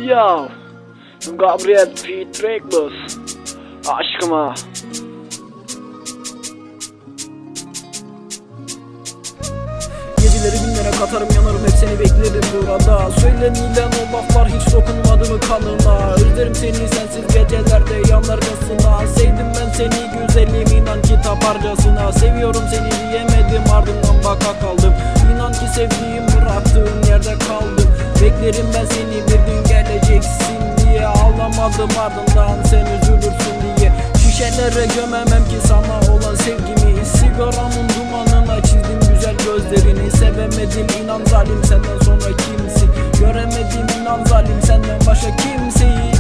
Yo, Gabriel P. Drake aşkıma. Geceleri günlere katarım, yanarım, hep seni beklerim burada. Söylenilen o laflar hiç dokunmadı mı kanına? Özlerim seni sensiz gecelerde yanlarcasına. Sevdim ben seni güzelim, inan ki taparcasına. Seviyorum seni diyemedim, ardından baka kaldım. İnan ki sevdiğim bıraktığın yerde kaldım. Beklerim ben seni, bir gün geleceksin diye. Ağlamadım ardından sen üzülürsün diye. Şişelere gömemem ki sana olan sevgimi. Sigaramın dumanına çizdim güzel gözlerini. Sevemedim inan zalim, senden sonra kimsin? Göremedim inan zalim, senden başka kimseyi.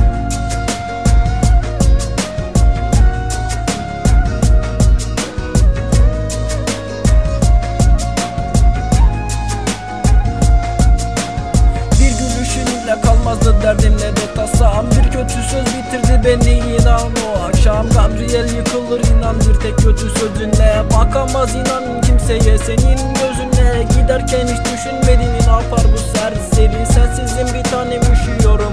Bir gülüşünle kalmazdı derdimle de tasam. Bir kötü söz bitirdi beni inan o akşam. Gabriel yıkılır inan bir tek kötü sözünle. Bakamaz inan kimseye senin gözüne. Giderken hiç düşünmedin ne yapar bu serseri. Sensizim bir tanem, üşüyorum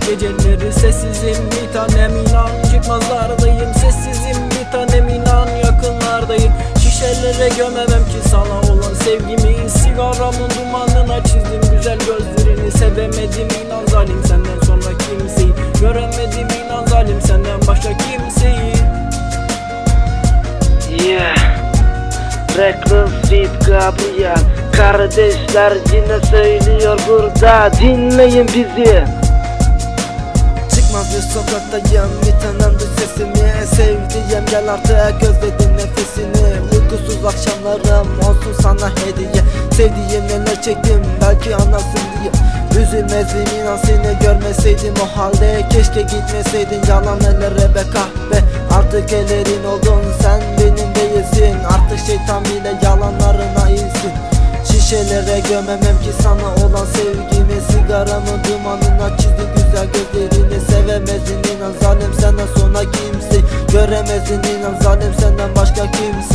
geceleri. Sessizim bir tanem, inan çıkmazlardayım. Sessizim bir tanem, inan yakınlardayım. Şişelere gömemem ki sana olan sevgimi. Sigaramın dumanına çizdim güzel gözlerini. Sevemedim inan zalim, senden sonra kimseyi. Göremedim inan zalim, senden başka kimseyi. Yeah, Reckless with Gabriel. Kardeşler yine söylüyor burada, dinleyin bizi. Çıkmaz bir sokaktayım, bir tanem duy sesimi. Sevdiğim gel artık, özledim nefesini. Uykusuz akşamlarım olsun sana hediye. Sevdiğim neler çektim belki anlarsın diye. Üzülmezdim inan seni görmeseydim o halde. Keşke gitmeseydin yalan ellere be kahve. Artık ellerin oldun, sen benim değilsin. Artık şeytan bile yalanlarına insin. Şişelere gömemem ki sana olan sevgimi. Sigaramın dumanına çizdi güzel gözlerini. Sevemezdin inan zalim, senden sonra kimse. Göremezdin inan zalim, senden başka kimse.